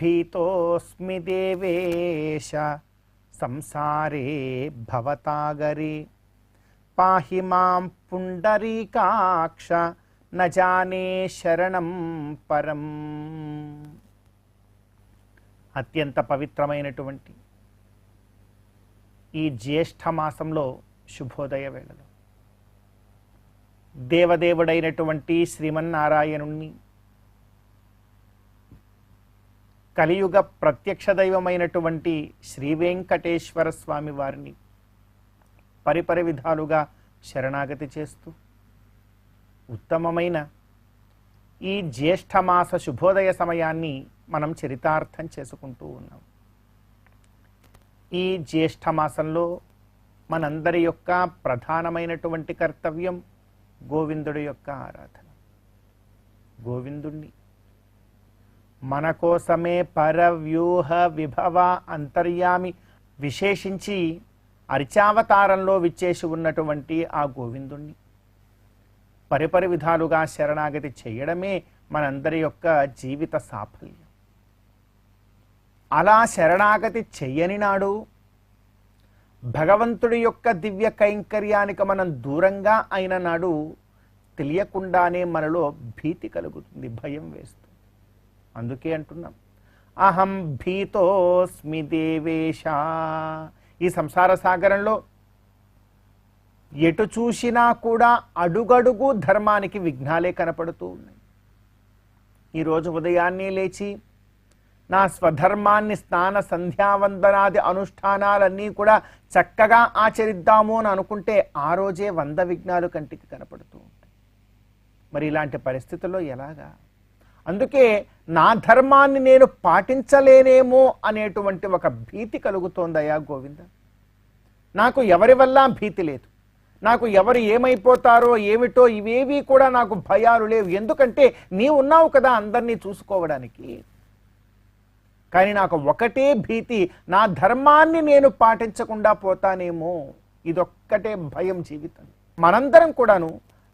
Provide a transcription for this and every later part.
భీతోస్మి దేవేశ సంసారే భవతాగరే పాహి మాం పుండరీకాక్ష న జానే శరణం పరం. అత్యంత పవిత్రమైనటువంటి ఈ జ్యేష్ఠ మాసంలో శుభోదయ వేళలో దేవదేవుడైనటువంటి శ్రీమన్నారాయణుణ్ణి, కలియుగ ప్రత్యక్ష దైవమైనటువంటి శ్రీ వెంకటేశ్వర స్వామి వారిని పరిపరి విధాలుగా శరణాగతి చేస్తూ ఉత్తమమైన ఈ జ్యేష్ఠమాస శుభోదయ సమయాన్ని మనం చరితార్థం చేసుకుంటూ ఉన్నాం. ఈ జ్యేష్ఠమాసంలో మనందరి యొక్క ప్రధానమైనటువంటి కర్తవ్యం గోవిందుడి యొక్క ఆరాధన. గోవిందుణ్ణి మన కోసమే పరవ్యూహ విభవ అంతర్యామి విశేషించి అర్చావతారంలో విచ్చేసి ఉన్నటువంటి ఆ గోవిందుణ్ణి పరిపరి విధాలుగా శరణాగతి చేయడమే మనందరి యొక్క జీవిత సాఫల్యం. అలా శరణాగతి చెయ్యని నాడు భగవంతుడి యొక్క దివ్య కైంకర్యానికి మనం దూరంగా అయిన నాడు తెలియకుండానే మనలో భీతి కలుగుతుంది, భయం వేస్తుంది. అందుకే అంటున్నాం, అహం భీతోస్మి దేవేశ. ఈ సంసార సాగరంలో ఎటు చూసినా కూడా అడుగడుగు ధర్మానికి విఘ్నాలే కనపడుతూ ఉన్నాయి. ఈరోజు ఉదయాన్నే లేచి నా స్వధర్మాన్ని స్నాన సంధ్యావందనాది అనుష్ఠానాలన్నీ కూడా చక్కగా ఆచరిద్దాము అని అనుకుంటే ఆ రోజే 100 విఘ్నాలు కంటికి కనపడుతూ ఉంటాయి. మరి ఇలాంటి పరిస్థితుల్లో ఎలాగా? అందుకే నా ధర్మాన్ని నేను పాటించలేనేమో అనేటువంటి ఒక భీతి కలుగుతోందయా గోవింద. నాకు ఎవరి వల్ల భీతి లేదు, నాకు ఎవరు ఏమైపోతారో ఏమిటో ఇవేవి కూడా నాకు భయాలు లేవు. ఎందుకంటే నీవు ఉన్నావు కదా అందరినీ చూసుకోవడానికి. కానీ నాకు ఒకటే భీతి, నా ధర్మాన్ని నేను పాటించకుండా పోతానేమో, ఇదొక్కటే భయం జీవితం. మనందరం కూడాను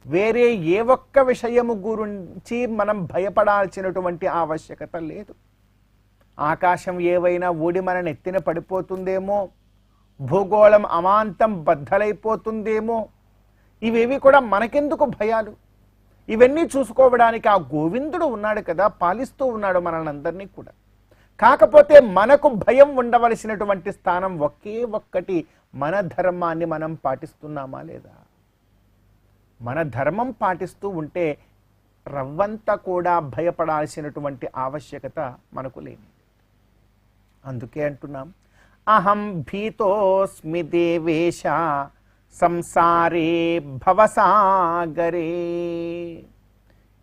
వేరే ఏ ఒక్క విషయము గురించి మనం భయపడాల్సినటువంటి ఆవశ్యకత లేదు. ఆకాశం ఏవైనా ఊడి మన నెత్తిన పడిపోతుందేమో, భూగోళం అమాంతం బద్దలైపోతుందేమో, ఇవేవి కూడా మనకెందుకు భయాలు? ఇవన్నీ చూసుకోవడానికి ఆ గోవిందుడు ఉన్నాడు కదా, పాలిస్తూ ఉన్నాడు మనల్ని కూడా. కాకపోతే మనకు భయం ఉండవలసినటువంటి స్థానం ఒకే ఒక్కటి, మన ధర్మాన్ని మనం పాటిస్తున్నామా లేదా? మన ధర్మం పాటిస్తూ ఉంటే రవ్వంతా కూడా భయపడాల్సినటువంటి ఆవశ్యకత మనకు లేని. అందుకే అంటున్నాం, అహం భీతోస్మి దేవేశ సంసారే భవసాగరే.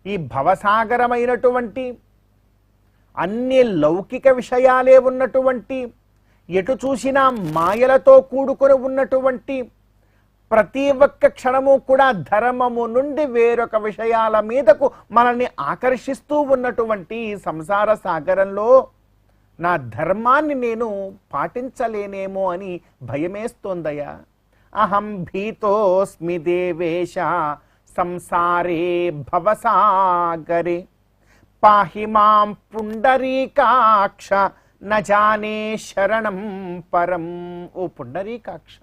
ఈ భవసాగరమైనటువంటి అన్ని లౌకిక విషయాలే ఉన్నటువంటి, ఎటు చూసినా మాయలతో కూడుకొని ఉన్నటువంటి, ప్రతి ఒక్క క్షణము కూడా ధర్మము నుండి వేరొక విషయాల మీదకు మనల్ని ఆకర్షిస్తూ ఉన్నటువంటి సంసార సాగరంలో నా ధర్మాన్ని నేను పాటించలేనేమో అని భయమేస్తోందయ్యా. అహం భీతోస్మి దేవేశ సంసారే భవసాగరే పాహి మాం పుండరీకాక్ష న జానే శరణం పరం. ఓ పుండరీకాక్ష,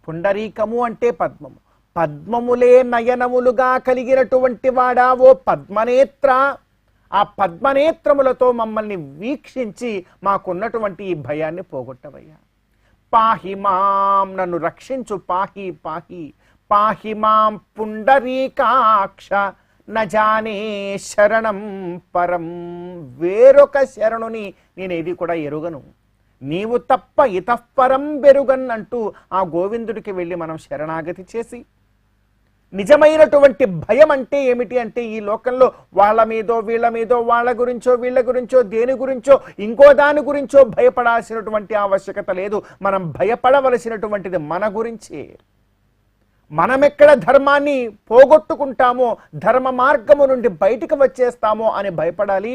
పుండరీకము అంటే పద్మము, పద్మములే నయనములుగా కలిగినటువంటి వాడా ఓ పద్మనేత్ర, ఆ పద్మనేత్రములతో మమ్మల్ని వీక్షించి మాకున్నటువంటి ఈ భయాన్ని పోగొట్టవయ్యా. పాహి మాం, నన్ను రక్షించు, పాహి పాహి పాహి మాం పుండరీకాక్ష న జానే శరణం పరం. వేరొక శరణుని నేనేది కూడా ఎరుగను, నీవు తప్ప ఇతఃపరం బెరుగన్ అంటూ ఆ గోవిందుడికి వెళ్ళి మనం శరణాగతి చేసి, నిజమైనటువంటి భయం అంటే ఏమిటి అంటే, ఈ లోకంలో వాళ్ళ మీదో వీళ్ళ మీదో, వాళ్ళ గురించో వీళ్ళ గురించో, దేని గురించో ఇంకో దాని గురించో భయపడాల్సినటువంటి ఆవశ్యకత లేదు. మనం భయపడవలసినటువంటిది మన గురించే. మనమెక్కడ ధర్మాన్ని పోగొట్టుకుంటామో, ధర్మ మార్గము నుండి బయటికి వచ్చేస్తామో అని భయపడాలి.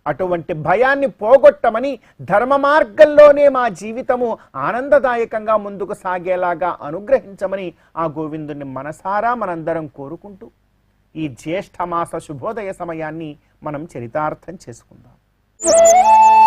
అటువంటి భయాన్ని పోగొట్టమని, ధర్మ మార్గంలోనే మా జీవితము ఆనందదాయకంగా ముందుకు సాగేలాగా అనుగ్రహించమని ఆ గోవిందుని మనసారా మనందరం కోరుకుంటూ ఈ జ్యేష్ఠమాస శుభోదయ సమయాన్ని మనం చరితార్థం చేసుకుందాం. you.